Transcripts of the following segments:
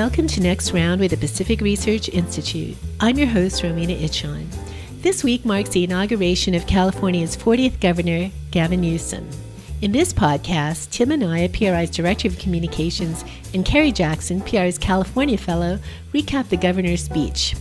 Welcome to Next Round with the Pacific Research Institute. I'm your host, Romina Itchon. This week marks the inauguration of California's 40th governor, Gavin Newsom. In this podcast, Tim Anaya, PRI's Director of Communications, and Carrie Jackson, PRI's California Fellow, recap the governor's speech.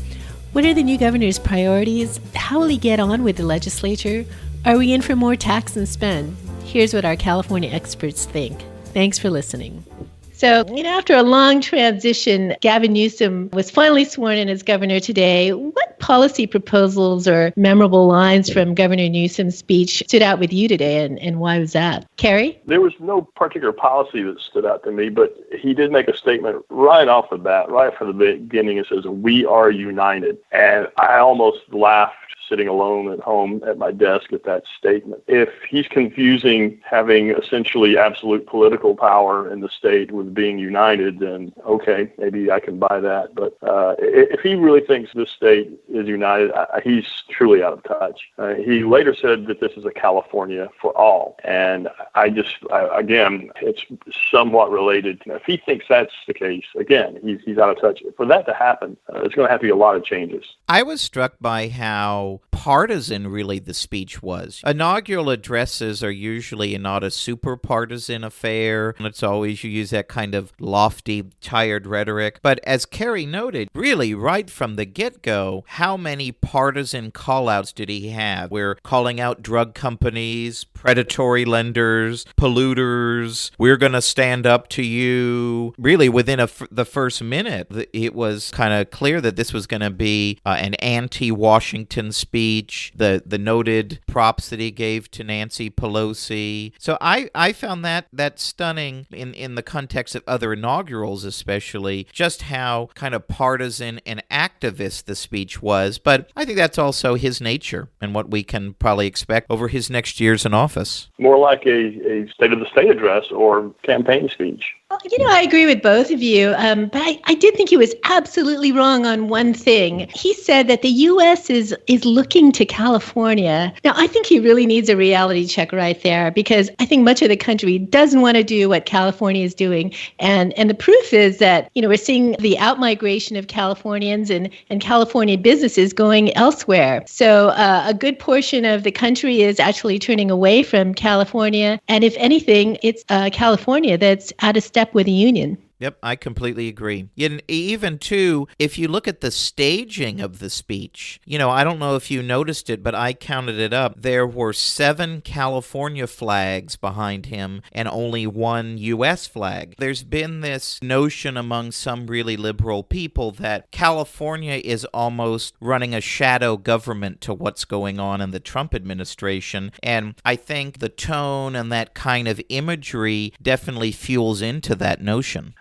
What are the new governor's priorities? How will he get on with the legislature? Are we in for more tax and spend? Here's what our California experts think. Thanks for listening. So, after a long transition, Gavin Newsom was finally sworn in as governor today. What policy proposals or memorable lines from Governor Newsom's speech stood out with you today, and why was that? Carrie? There was no particular policy that stood out to me, but he did make a statement right off the bat, right from the beginning. It says, "We are united." And I almost laughed sitting alone at home at my desk at that statement. If he's confusing having essentially absolute political power in the state with being united, then okay, maybe I can buy that. But if he really thinks this state is united, he's truly out of touch. He later said that this is a California for all. And again, it's somewhat related. If he thinks that's the case, again, he's out of touch. For that to happen, there's going to have to be a lot of changes. I was struck by how partisan really the speech was. Inaugural addresses are usually not a super partisan affair. It's always, you use that kind of lofty, tired rhetoric. But as Carrie noted, really right from the get-go, how many partisan call-outs did he have? We're calling out drug companies, predatory lenders, polluters. We're going to stand up to you. Really, within the first minute, it was kind of clear that this was going to be an anti-Washington speech, the noted props that he gave to Nancy Pelosi. So I found that stunning in the context of other inaugurals, especially, just how kind of partisan and activist the speech was. But I think that's also his nature and what we can probably expect over his next years in office. More like a State of the State address or campaign speech. Well, I agree with both of you, but I did think he was absolutely wrong on one thing. He said that the U.S. is looking to California. Now, I think he really needs a reality check right there, because I think much of the country doesn't want to do what California is doing. And the proof is that, we're seeing the outmigration of Californians and California businesses going elsewhere. So a good portion of the country is actually turning away from California. And if anything, it's California that's out of step with the union. Yep, I completely agree. And even, too, if you look at the staging of the speech, I don't know if you noticed it, but I counted it up. There were 7 California flags behind him and only 1 U.S. flag. There's been this notion among some really liberal people that California is almost running a shadow government to what's going on in the Trump administration. And I think the tone and that kind of imagery definitely fuels into that notion.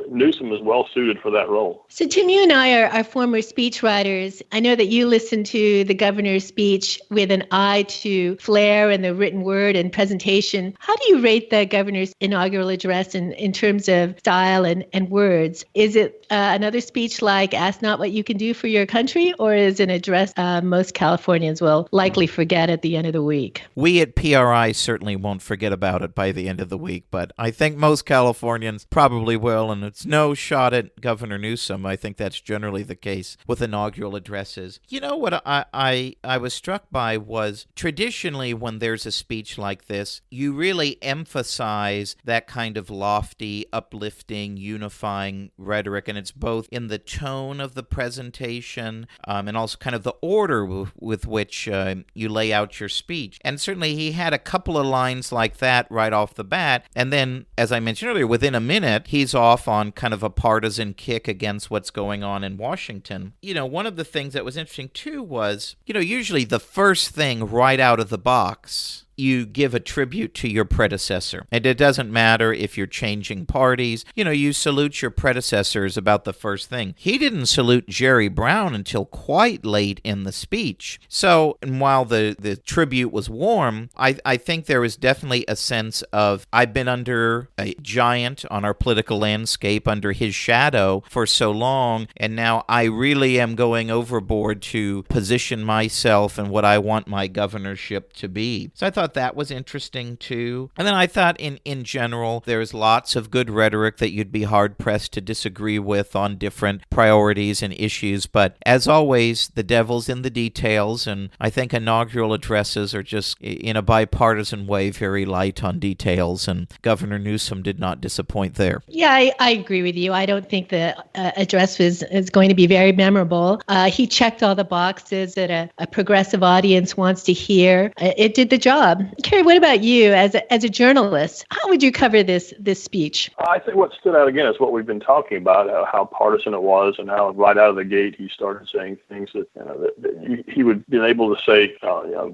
Newsom is well suited for that role. So, Tim, you and I are former speechwriters. I know that you listened to the governor's speech with an eye to flair and the written word and presentation. How do you rate the governor's inaugural address in terms of style and words? Is it another speech like "Ask not what you can do for your country," or is it an address most Californians will likely forget at the end of the week? We at PRI certainly won't forget about it by the end of the week, but I think most Californians probably will. And it's no shot at Governor Newsom. I think that's generally the case with inaugural addresses. What I was struck by was, traditionally when there's a speech like this, you really emphasize that kind of lofty, uplifting, unifying rhetoric, and it's both in the tone of the presentation and also kind of the order with which you lay out your speech. And certainly he had a couple of lines like that right off the bat, and then, as I mentioned earlier, within a minute, he's off on kind of a partisan kick against what's going on in Washington. One of the things that was interesting, too, was, usually the first thing right out of the box, you give a tribute to your predecessor. And it doesn't matter if you're changing parties. You salute your predecessors about the first thing. He didn't salute Jerry Brown until quite late in the speech. So, and while the tribute was warm, I think there was definitely a sense of, I've been under a giant on our political landscape, under his shadow for so long, and now I really am going overboard to position myself and what I want my governorship to be. So I thought thought that was interesting too. And then I thought in general, there's lots of good rhetoric that you'd be hard-pressed to disagree with on different priorities and issues. But as always, the devil's in the details, and I think inaugural addresses are just, in a bipartisan way, very light on details, and Governor Newsom did not disappoint there. Yeah, I agree with you. I don't think the address is going to be very memorable. He checked all the boxes that a progressive audience wants to hear. It did the job. Carrie, what about you as a journalist? How would you cover this speech? I think what stood out again is what we've been talking about, how partisan it was, and how right out of the gate he started saying things that, that he would be able to say,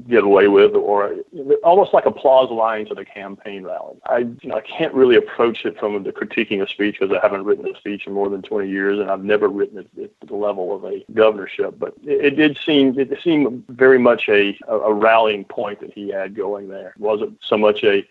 get away with, or almost like applause lines at a campaign rally. I can't really approach it from the critiquing a speech because I haven't written a speech in more than 20 years, and I've never written it at the level of a governorship. But it seemed very much a rallying point that he had going there. It wasn't so much a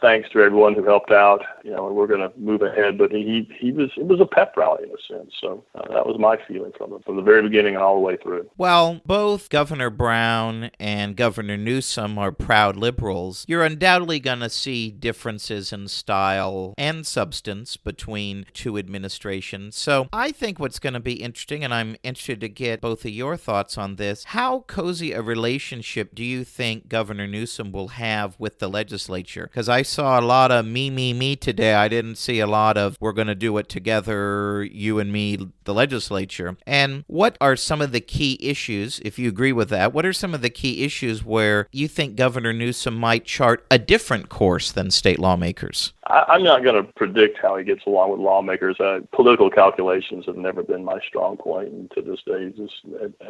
thanks to everyone who helped out, and we're going to move ahead. But it was a pep rally in a sense. So that was my feeling from the very beginning and all the way through. Well, both Governor Brown and Governor Newsom are proud liberals. You're undoubtedly going to see differences in style and substance between two administrations. So I think what's going to be interesting, and I'm interested to get both of your thoughts on this, how cozy a relationship do you think Governor Newsom will have with the legislature? Because I saw a lot of me today. I didn't see a lot of we're going to do it together, you and me, the legislature. And what are some of the key issues, if you agree with that, what are some of the key issues where you think Governor Newsom might chart a different course than state lawmakers? I'm not going to predict how he gets along with lawmakers. Political calculations have never been my strong point, and to this day, just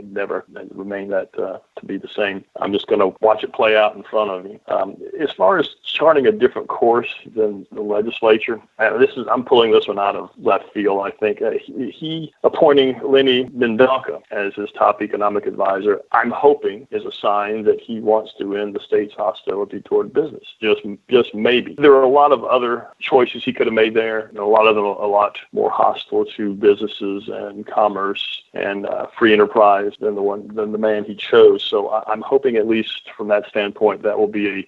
never remained that to be the same. I'm just going to watch it play out in front of me. As far as charting a different course than the legislature, I'm pulling this one out of left field. I think he appointing Lenny Mendonca as his top economic advisor, I'm hoping is a sign that he wants to end the state's hostility toward business. Just maybe. There are a lot of other choices he could have made there. A lot of them a lot more hostile to businesses and commerce and free enterprise than the man he chose. So I'm hoping, at least from that standpoint, that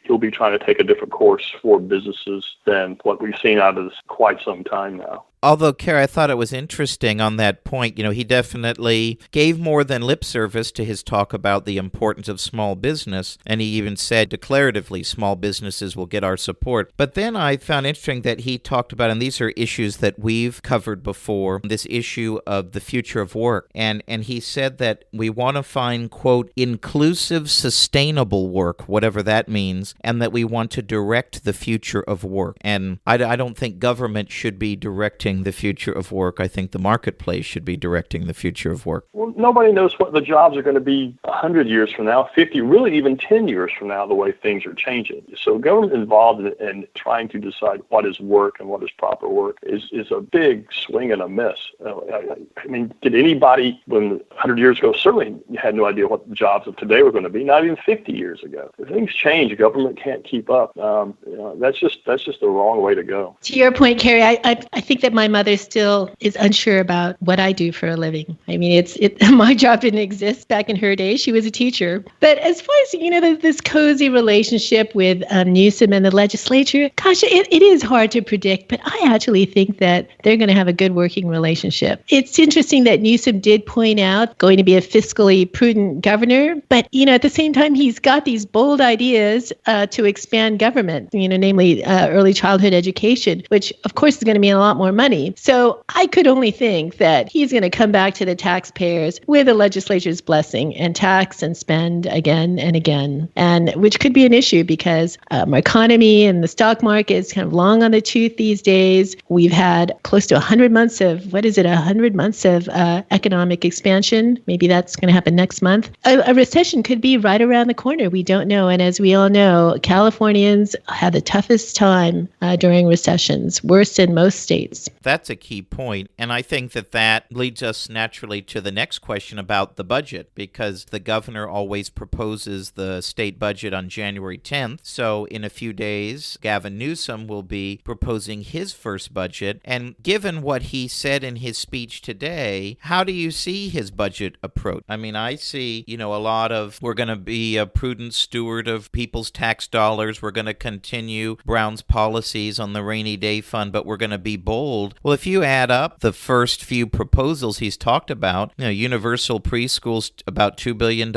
he'll be trying to take a different course for businesses than what we've seen out of this quite some time now. Although, Kara, I thought it was interesting on that point. He definitely gave more than lip service to his talk about the importance of small business, and he even said declaratively small businesses will get our support. But then I found interesting that he talked about, and these are issues that we've covered before, this issue of the future of work. And he said that we want to find, quote, inclusive, sustainable work, whatever that means, and that we want to direct the future of work. And I don't think government should be directing the future of work. I think the marketplace should be directing the future of work. Well, nobody knows what the jobs are going to be 100 years from now, 50, really even 10 years from now, the way things are changing. So government involved in trying to decide what is work and what is proper work is a big swing and a miss. I mean, did anybody, 100 years ago, certainly had no idea what the jobs of today were going to be, not even 50 years ago. If things change, government can't keep up. That's just the wrong way to go. To your point, Carrie, I think that my mother still is unsure about what I do for a living. I mean, my job didn't exist back in her day. She was a teacher. But as far as, this cozy relationship with Newsom and the legislature, gosh, it is hard to predict, but I actually think that they're going to have a good working relationship. It's interesting that Newsom did point out going to be a fiscally prudent governor, but, at the same time, he's got these bold ideas to expand government, namely early childhood education, which, of course, is going to mean a lot more money. So I could only think that he's going to come back to the taxpayers with the legislature's blessing and tax and spend again and again, and which could be an issue because our economy and the stock market is kind of long on the tooth these days. We've had close to 100 months of, 100 months of economic expansion. Maybe that's going to happen next month. A recession could be right around the corner. We don't know. And as we all know, Californians had the toughest time during recessions, worse than most states. That's a key point. And I think that leads us naturally to the next question about the budget, because the governor always proposes the state budget on January 10th. So in a few days, Gavin Newsom will be proposing his first budget. And given what he said in his speech today, how do you see his budget approach? I mean, I see, a lot of, we're going to be a prudent steward of people's tax dollars. We're going to continue Brown's policies on the rainy day fund, but we're going to be bold. Well, if you add up the first few proposals he's talked about, universal preschools about $2 billion,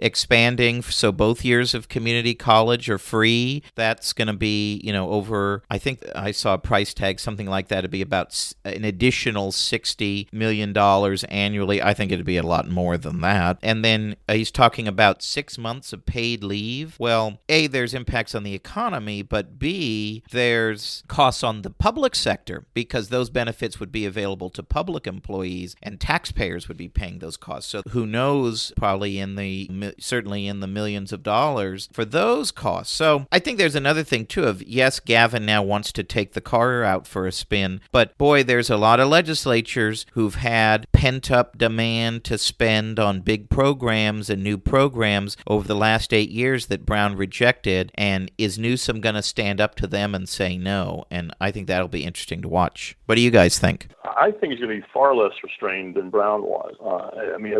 expanding so both years of community college are free. That's going to be, over, I think I saw a price tag, something like that. It'd be about an additional $60 million annually. I think it'd be a lot more than that. And then he's talking about 6 months of paid leave. Well, A, there's impacts on the economy, but B, there's costs on the public sector, because those benefits would be available to public employees and taxpayers would be paying those costs. So who knows, probably certainly in the millions of dollars for those costs. So I think there's another thing too of, yes, Gavin now wants to take the car out for a spin, but boy, there's a lot of legislatures who've had pent-up demand to spend on big programs and new programs over the last 8 years that Brown rejected. And is Newsom going to stand up to them and say no? And I think that'll be interesting to watch. What do you guys think? I think he's going to be far less restrained than Brown was.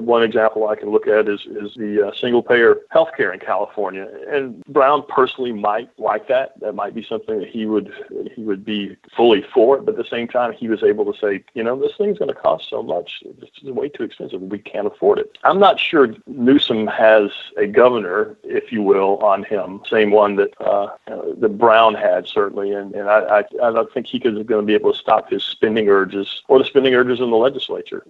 One example I can look at is the single-payer health care in California. And Brown personally might like that. That might be something that he would be fully for it. But at the same time, he was able to say, this thing's going to cost so much. It's way too expensive. We can't afford it. I'm not sure Newsom has a governor, if you will, on him. Same one that Brown had, certainly. And I don't think he's going to be able to stop his spending urges or the spending urges in the legislature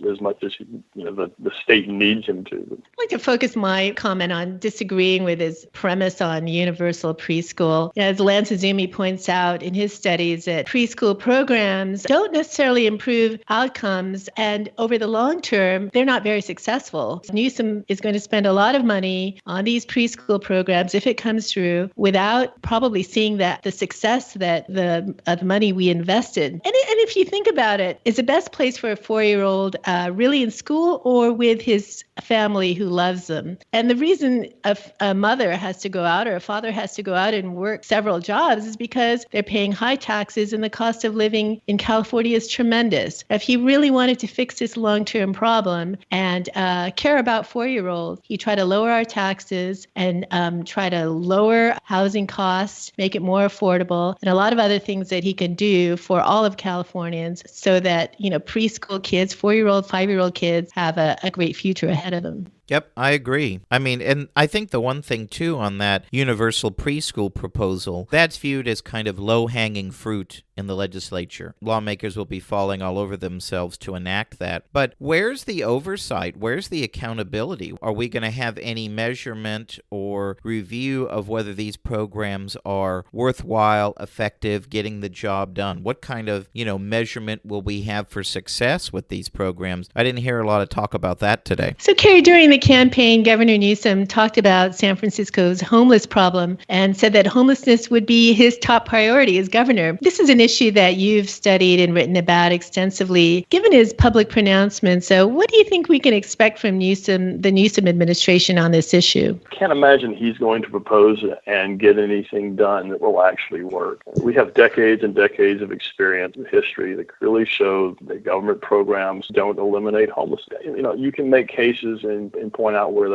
as much as the state needs him to. I'd like to focus my comment on disagreeing with his premise on universal preschool. As Lance Azumi points out in his studies, that preschool programs don't necessarily improve outcomes, and over the long term, they're not very successful. Newsom is going to spend a lot of money on these preschool programs if it comes through without probably seeing that the success that the money we invested. And if you think about it, is the best place for a 4-year-old really in school or with his family who loves them? And the reason a mother has to go out or a father has to go out and work several jobs is because they're paying high taxes and the cost of living in California is tremendous. If he really wanted to fix this long-term problem and care about 4-year-olds, he'd try to lower our taxes and try to lower housing costs, make it more affordable, and a lot of other things that he can do for all of Californians so that, preschool kids, 4-year-old, 5-year-old kids have a great future ahead of them. Yep, I agree. And I think the one thing, too, on that universal preschool proposal, that's viewed as kind of low-hanging fruit in the legislature. Lawmakers will be falling all over themselves to enact that. But where's the oversight? Where's the accountability? Are we going to have any measurement or review of whether these programs are worthwhile, effective, getting the job done? What kind of, measurement will we have for success with these programs? I didn't hear a lot of talk about that today. So, Carrie, during the campaign, Governor Newsom talked about San Francisco's homeless problem and said that homelessness would be his top priority as governor. This is an issue that you've studied and written about extensively. Given his public pronouncements, so what do you think we can expect from the Newsom administration on this issue? I can't imagine he's going to propose and get anything done that will actually work. We have decades and decades of experience in history that clearly show that government programs don't eliminate homelessness. You can make cases and point out where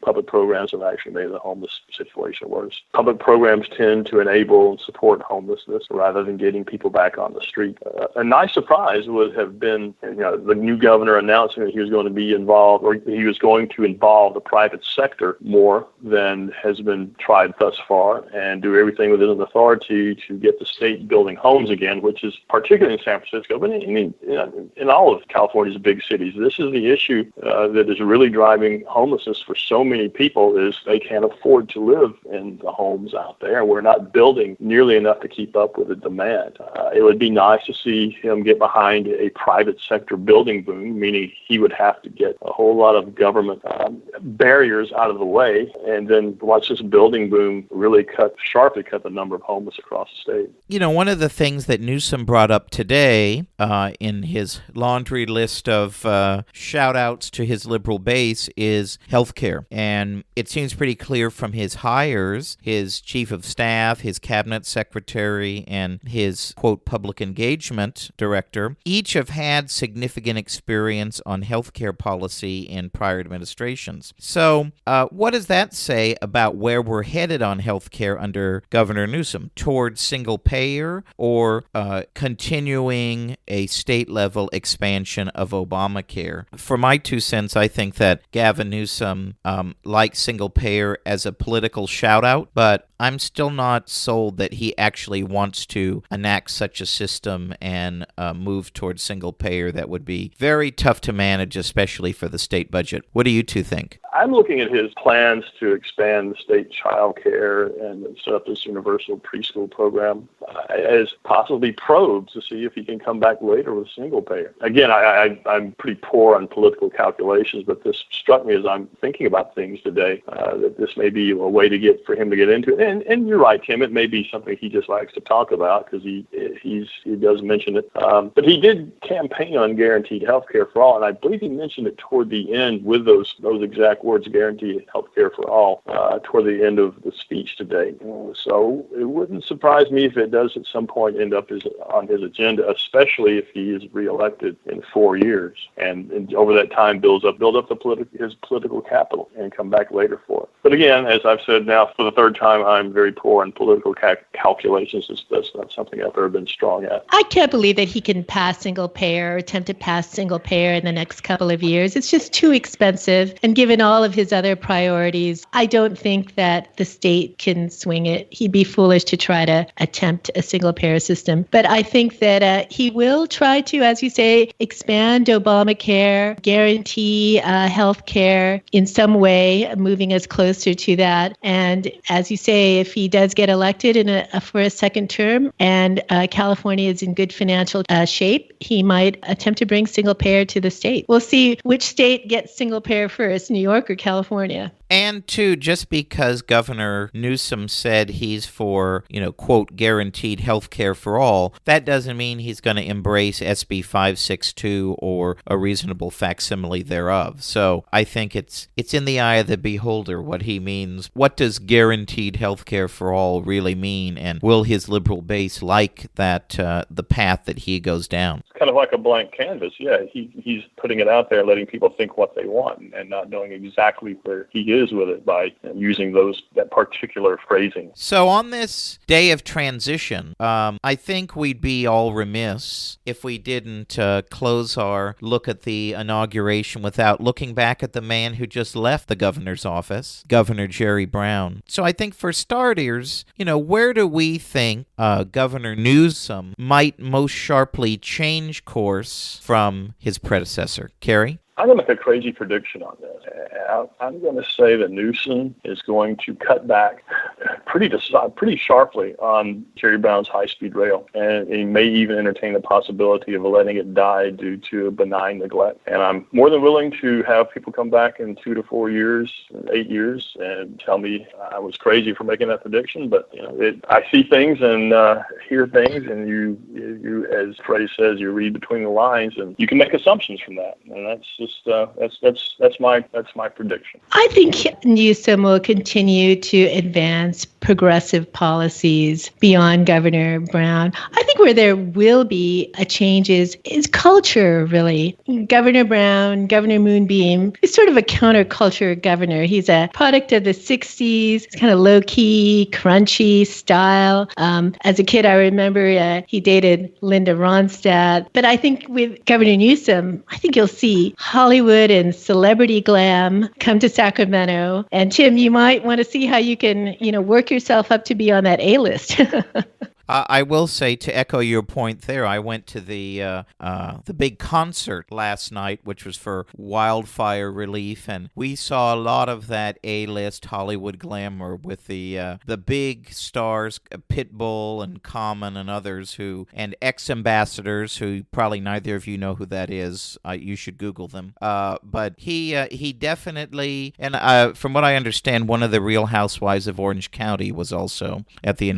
public programs have actually made the homeless situation worse. Public programs tend to enable and support homelessness rather than getting people back on the street. A nice surprise would have been, the new governor announcing that he was going to be involved, or he was going to involve the private sector more than has been tried thus far, and do everything within his authority to get the state building homes again, which is particularly in San Francisco, but in all of California's big cities. This is the issue that is really driving driving homelessness for so many people is they can't afford to live in the homes out there, and we're not building nearly enough to keep up with the demand. It would be nice to see him get behind a private sector building boom, meaning he would have to get a whole lot of government barriers out of the way, and then watch this building boom really sharply cut the number of homeless across the state. You know, one of the things that Newsom brought up today in his laundry list of shout-outs to his liberal base is health care. And it seems pretty clear from his hires, his chief of staff, his cabinet secretary, and his, quote, public engagement director, each have had significant experience on healthcare policy in prior administrations. So what does that say about where we're headed on healthcare under Governor Newsom? Towards single payer or continuing a state-level expansion of Obamacare? For my 2 cents, I think that Gavin Newsom likes single payer as a political shout-out, but I'm still not sold that he actually wants to enact such a system and move towards single payer. That would be very tough to manage, especially for the state budget. What do you two think? I'm looking at his plans to expand the state child care and set up this universal preschool program as possibly probes to see if he can come back later with single payer. Again, I'm pretty poor on political calculations, but this struck me as I'm thinking about things today, that this may be a way for him to get into it. And you're right, Tim, it may be something he just likes to talk about because he does mention it. But he did campaign on guaranteed health care for all, and I believe he mentioned it toward the end with those exact words, guaranteed health care for all, toward the end of the speech today. So it wouldn't surprise me if it does at some point end up on his agenda, especially if he is reelected in 4 years and over that time build up his political capital and come back later for it. But again, as I've said now for the third time, I'm very poor on political calculations. That's not something I've ever been strong at. I can't believe that he can pass single payer or attempt to pass single payer in the next couple of years. It's just too expensive. And given all of his other priorities, I don't think that the state can swing it. He'd be foolish to try to attempt a single payer system. But I think that he will try to, as you say, expand Obamacare, guarantee health care in some way, moving us closer to that. And as you say, if he does get elected for a second term and California is in good financial shape, he might attempt to bring single payer to the state. We'll see which state gets single payer first, New York or California. And two, just because Governor Newsom said he's for, quote, guaranteed health care for all, that doesn't mean he's going to embrace SB 562 or a reasonable facsimile thereof. So I think it's in the eye of the beholder what he means. What does guaranteed health care for all really mean? And will his liberal base like that, the path that he goes down? It's kind of like a blank canvas. Yeah, he's putting it out there, letting people think what they want and not knowing exactly where he is with it by using that particular phrasing. So on this day of transition, I think we'd be all remiss if we didn't close our look at the inauguration without looking back at the man who just left the governor's office, Governor Jerry Brown. So I think for starters, where do we think Governor Newsom might most sharply change course from his predecessor? Carrie? I'm going to make a crazy prediction on this. I'm going to say that Newsom is going to cut back pretty sharply on Jerry Brown's high-speed rail, and he may even entertain the possibility of letting it die due to a benign neglect. And I'm more than willing to have people come back in 2 to 4 years, 8 years, and tell me I was crazy for making that prediction. But I see things and hear things, and you, as Freddie says, you read between the lines, and you can make assumptions from that, and that's that's my prediction. I think Newsom will continue to advance progressive policies beyond Governor Brown. I think where there will be a change is culture, really. Governor Brown, Governor Moonbeam, is sort of a counterculture governor. He's a product of the 60s. It's kind of low-key, crunchy style. As a kid, I remember he dated Linda Ronstadt. But I think with Governor Newsom, I think you'll see Hollywood and celebrity glam come to Sacramento. And Tim, you might want to see how you can, work yourself up to be on that A-list. I will say, to echo your point there, I went to the big concert last night, which was for wildfire relief, and we saw a lot of that A-list Hollywood glamour with the big stars, Pitbull and Common and others and ex-ambassadors who probably neither of you know who that is. You should Google them. But he definitely, and from what I understand, one of the Real Housewives of Orange County was also at the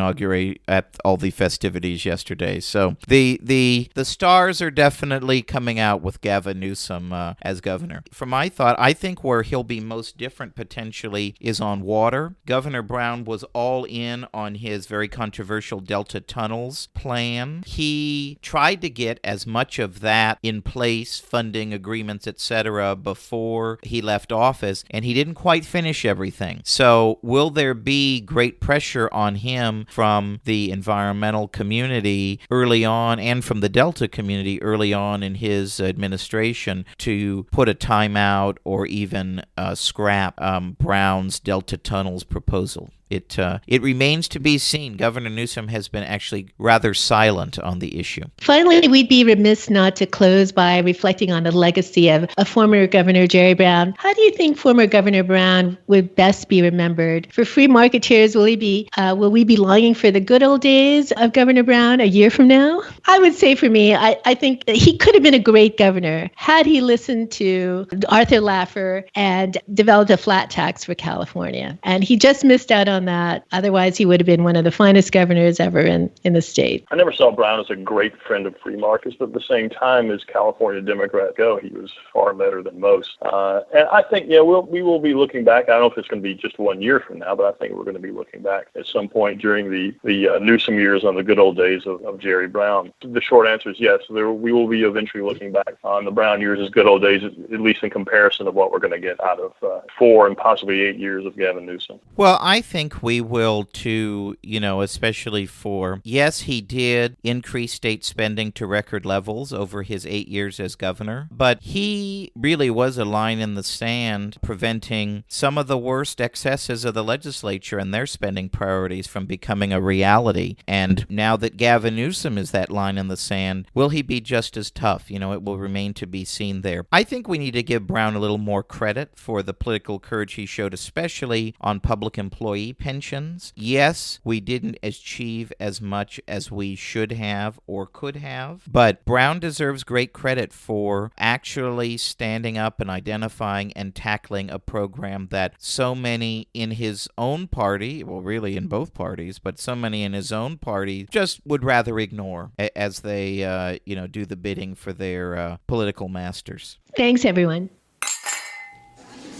at all the festivities yesterday. So the stars are definitely coming out with Gavin Newsom as governor. From my thought, I think where he'll be most different potentially is on water. Governor Brown was all in on his very controversial Delta Tunnels plan. He tried to get as much of that in place, funding agreements, etc., before he left office, and he didn't quite finish everything. So will there be great pressure on him from the environmental community early on and from the Delta community early on in his administration to put a timeout or even scrap Brown's Delta Tunnels proposal? It remains to be seen. Governor Newsom has been actually rather silent on the issue. Finally, we'd be remiss not to close by reflecting on the legacy of former Governor Jerry Brown. How do you think former Governor Brown would best be remembered? For free marketeers, will we be longing for the good old days of Governor Brown a year from now? I would say for me, I think that he could have been a great governor had he listened to Arthur Laffer and developed a flat tax for California. And he just missed out on that. Otherwise, he would have been one of the finest governors ever in the state. I never saw Brown as a great friend of free markets, but at the same time, as California Democrats go, he was far better than most. And I think, we will be looking back. I don't know if it's going to be just 1 year from now, but I think we're going to be looking back at some point during the Newsom years on the good old days of Jerry Brown. The short answer is yes. We will be eventually looking back on the Brown years as good old days, at least in comparison of what we're going to get out of 4 and possibly 8 years of Gavin Newsom. Well, I think we will too, especially yes, he did increase state spending to record levels over his 8 years as governor, but he really was a line in the sand preventing some of the worst excesses of the legislature and their spending priorities from becoming a reality. And now that Gavin Newsom is that line in the sand, will he be just as tough? It will remain to be seen there. I think we need to give Brown a little more credit for the political courage he showed, especially on public employee pensions. Yes, we didn't achieve as much as we should have or could have, but Brown deserves great credit for actually standing up and identifying and tackling a program that so many in his own party, well, really in both parties, but so many in his own party just would rather ignore as they, do the bidding for their political masters. Thanks, everyone.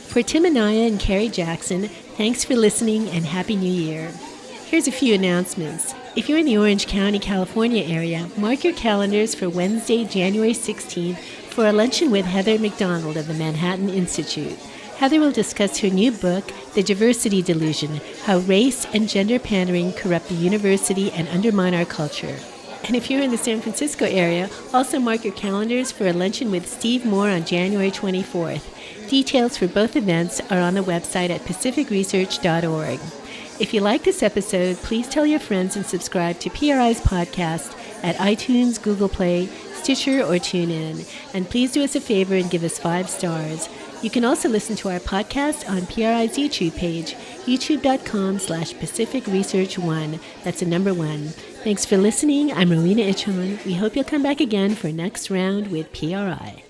For Tim Anaya and Carrie Jackson, thanks for listening and Happy New Year. Here's a few announcements. If you're in the Orange County, California area, mark your calendars for Wednesday, January 16th for a luncheon with Heather McDonald of the Manhattan Institute. Heather will discuss her new book, The Diversity Delusion, How Race and Gender Pandering Corrupt the University and Undermine Our Culture. And if you're in the San Francisco area, also mark your calendars for a luncheon with Steve Moore on January 24th. Details for both events are on the website at pacificresearch.org. If you like this episode, please tell your friends and subscribe to PRI's podcast at iTunes, Google Play, Stitcher, or TuneIn. And please do us a favor and give us 5 stars. You can also listen to our podcast on PRI's YouTube page, youtube.com/Pacific Research 1. That's the number 1. Thanks for listening. I'm Rowena Ichon. We hope you'll come back again for next round with PRI.